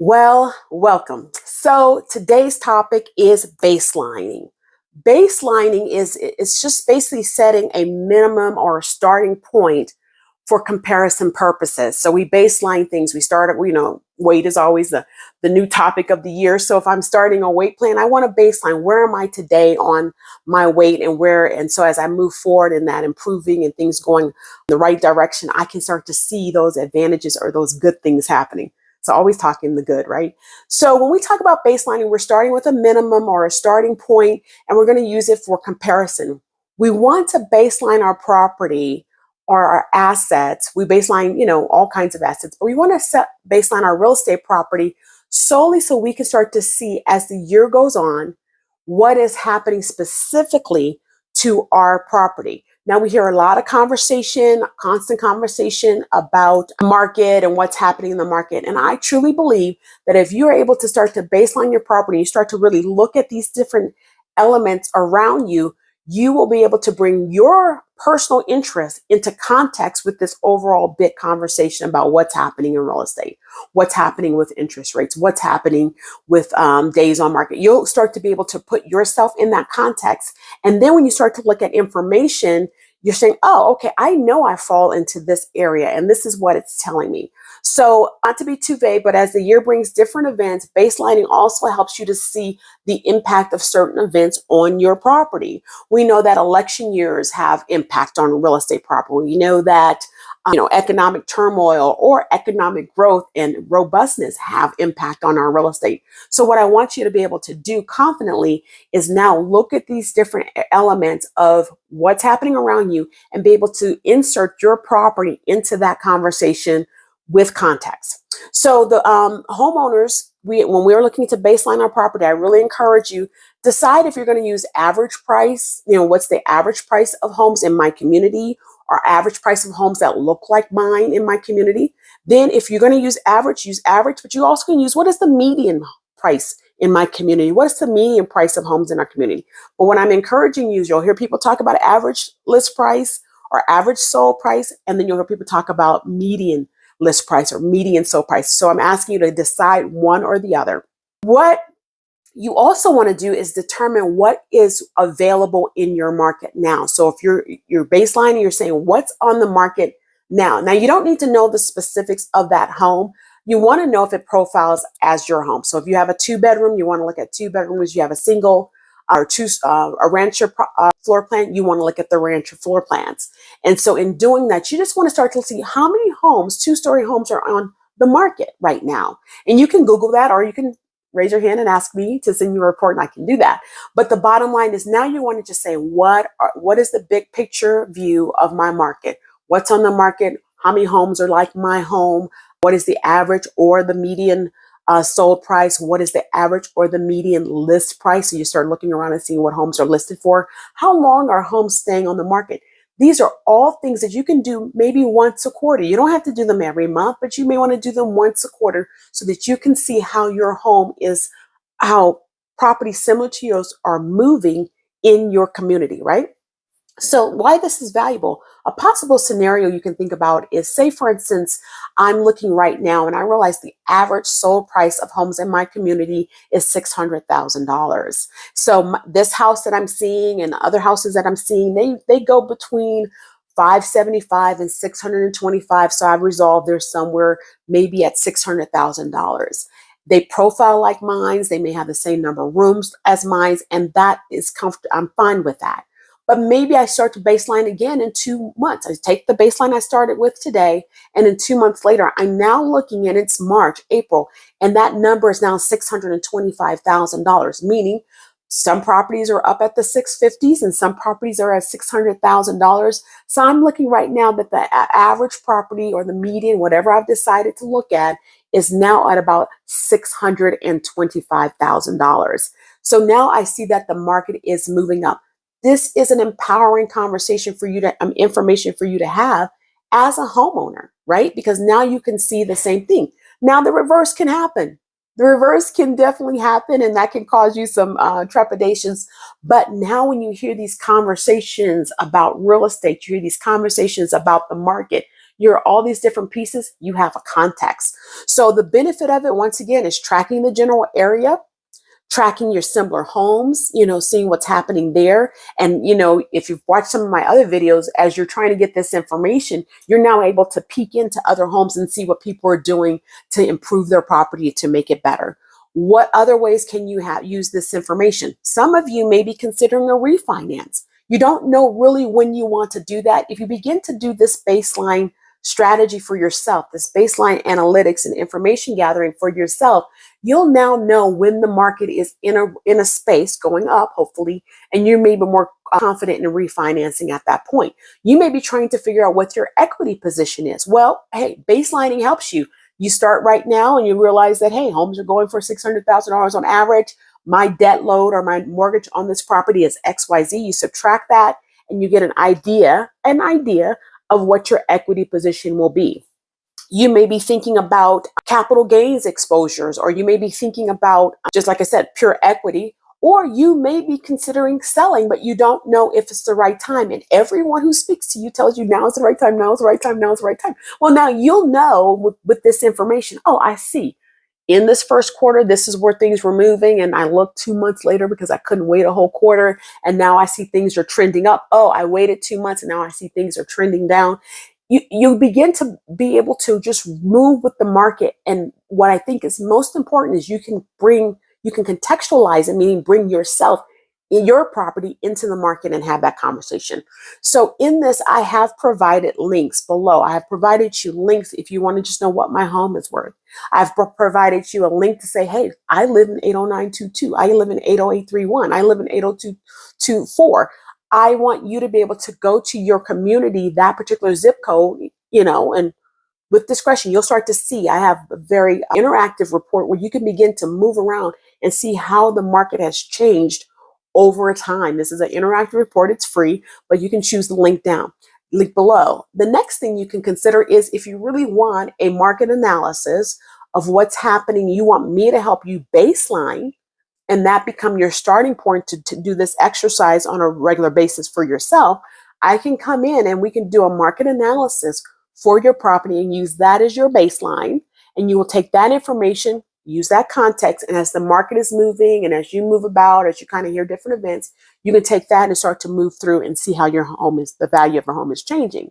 Well, welcome. So today's topic is baselining. Baselining is it's just basically setting a minimum or a starting point for comparison purposes. So we baseline things. We start at, weight is always the new topic of the year. So if I'm starting a weight plan, I want to baseline where am I today on my weight and so as I move forward in that improving and things going in the right direction, I can start to see those advantages or those good things happening. So always talking the good, right? So when we talk about baselining, we're starting with a minimum or a starting point, and we're going to use it for comparison. We want to baseline our property or our assets. We baseline, all kinds of assets, but we want to baseline our real estate property solely so we can start to see as the year goes on what is happening specifically to our property. Now we hear a lot of conversation, constant conversation about market and what's happening in the market. And I truly believe that if you're able to start to baseline your property, you start to really look at these different elements around you, you will be able to bring your personal interest into context with this overall big conversation about what's happening in real estate, what's happening with interest rates, what's happening with days on market. You'll start to be able to put yourself in that context. And then when you start to look at information, you're saying, oh, okay, I know I fall into this area and this is what it's telling me. So not to be too vague, but as the year brings different events, baselining also helps you to see the impact of certain events on your property. We know that election years have impact on real estate property. We know that economic turmoil or economic growth and robustness have impact on our real estate. So what I want you to be able to do confidently is now look at these different elements of what's happening around you and be able to insert your property into that conversation with context. So the homeowners, when we're looking to baseline our property, I really encourage you, decide if you're going to use average price, what's the average price of homes in my community or average price of homes that look like mine in my community. Then if you're going to use average, but you also can use what is the median price in my community? What is the median price of homes in our community? But when I'm encouraging you, you'll hear people talk about average list price or average sold price, and then you'll hear people talk about median list price or median sold price. So I'm asking you to decide one or the other. What you also want to do is determine what is available in your market now. So if you're baselining, you're saying what's on the market now. Now you don't need to know the specifics of that home. You want to know if it profiles as your home. So if you have a 2-bedroom, you want to look at 2 bedrooms. You have a single or a rancher floor plan, you want to look at the rancher floor plans. And so in doing that, you just want to start to see how many homes, 2-story homes, are on the market right now. And you can Google that, or you can raise your hand and ask me to send you a report, and I can do that. But the bottom line is now you want to just say, what is the big picture view of my market? What's on the market? How many homes are like my home? What is the average or the median sold price? What is the average or the median list price? So you start looking around and seeing what homes are listed for. How long are homes staying on the market? These are all things that you can do maybe once a quarter. You don't have to do them every month, but you may want to do them once a quarter so that you can see how your home is, how properties similar to yours are moving in your community, right? So why this is valuable, a possible scenario you can think about is, say, for instance, I'm looking right now and I realize the average sold price of homes in my community is $600,000. So this house that I'm seeing and other houses that I'm seeing, they go between 575 and 625. So I've resolved they're somewhere maybe at $600,000. They profile like mine. They may have the same number of rooms as mine, and that is comfortable. I'm fine with that. But maybe I start to baseline again in 2 months. I take the baseline I started with today, and then 2 months later, I'm now looking at it's March, April, and that number is now $625,000, meaning some properties are up at the 650s and some properties are at $600,000. So I'm looking right now that the average property or the median, whatever I've decided to look at, is now at about $625,000. So now I see that the market is moving up. This is an empowering conversation for you to, information for you to have as a homeowner, right? Because now you can see the same thing. Now the reverse can happen. The reverse can definitely happen, and that can cause you some trepidations. But now when you hear these conversations about real estate, you hear these conversations about the market, you're all these different pieces, you have a context. So the benefit of it, once again, is tracking the general area, tracking your similar homes, seeing what's happening there. And, if you've watched some of my other videos, as you're trying to get this information, you're now able to peek into other homes and see what people are doing to improve their property to make it better. What other ways can you use this information? Some of you may be considering a refinance. You don't know really when you want to do that. If you begin to do this baseline strategy for yourself, this baseline analytics and information gathering for yourself, you'll now know when the market is in a space going up, hopefully, and you may be more confident in refinancing at that point. You may be trying to figure out what your equity position is. Well, hey, baselining helps you. You start right now and you realize that, hey, homes are going for $600,000 on average. My debt load or my mortgage on this property is XYZ. You subtract that and you get an idea of what your equity position will be. You may be thinking about capital gains exposures, or you may be thinking about, just like I said, pure equity, or you may be considering selling, but you don't know if it's the right time. And everyone who speaks to you tells you now is the right time, now is the right time, now is the right time. Well, now you'll know with this information, oh, I see. In this first quarter, this is where things were moving. And I looked 2 months later because I couldn't wait a whole quarter. And now I see things are trending up. Oh, I waited 2 months and now I see things are trending down. You begin to be able to just move with the market. And what I think is most important is you can contextualize it, meaning bring yourself in your property into the market and have that conversation. So in this, I have provided links below. I have provided you links if you want to just know what my home is worth. I've provided you a link to say, hey, I live in 80922. I live in 80831. I live in 80224. I want you to be able to go to your community, that particular zip code, and with discretion, you'll start to see, I have a very interactive report where you can begin to move around and see how the market has changed over time. This is an interactive report. It's free, but you can choose the link below. The next thing you can consider is if you really want a market analysis of what's happening, you want me to help you baseline, and that become your starting point to do this exercise on a regular basis for yourself, I can come in and we can do a market analysis for your property and use that as your baseline. And you will take that information, use that context, and as the market is moving and as you move about, as you kind of hear different events, you can take that and start to move through and see how the value of your home is changing.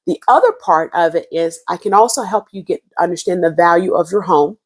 The other part of it is I can also help you understand the value of your home,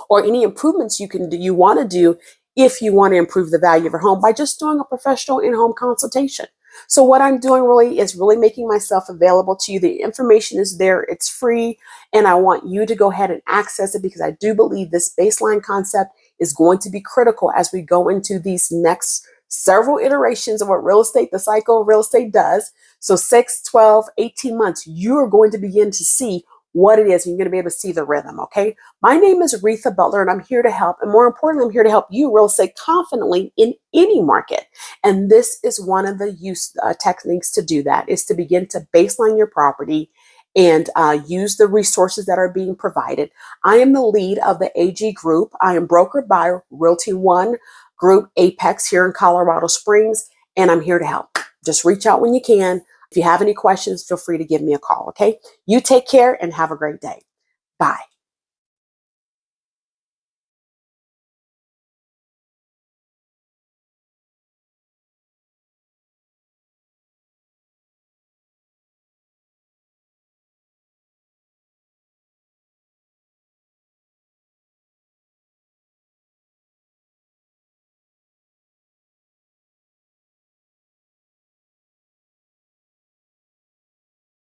or any improvements you want to do if you want to improve the value of your home by just doing a professional in-home consultation. So what I'm doing really is making myself available to you. The information is there, it's free, and I want you to go ahead and access it because I do believe this baseline concept is going to be critical as we go into these next several iterations of what the cycle of real estate does. So 6, 12, 18 months, you're going to begin to see what it is, and you're going to be able to see the rhythm, okay? My name is Reatha Butler, and I'm here to help. And more importantly, I'm here to help you real estate confidently in any market. And this is one of the techniques to do that, is to begin to baseline your property and use the resources that are being provided. I am the lead of the AG Group. I am brokered by Realty One Group Apex here in Colorado Springs, and I'm here to help. Just reach out when you can. If you have any questions, feel free to give me a call, okay? You take care and have a great day. Bye.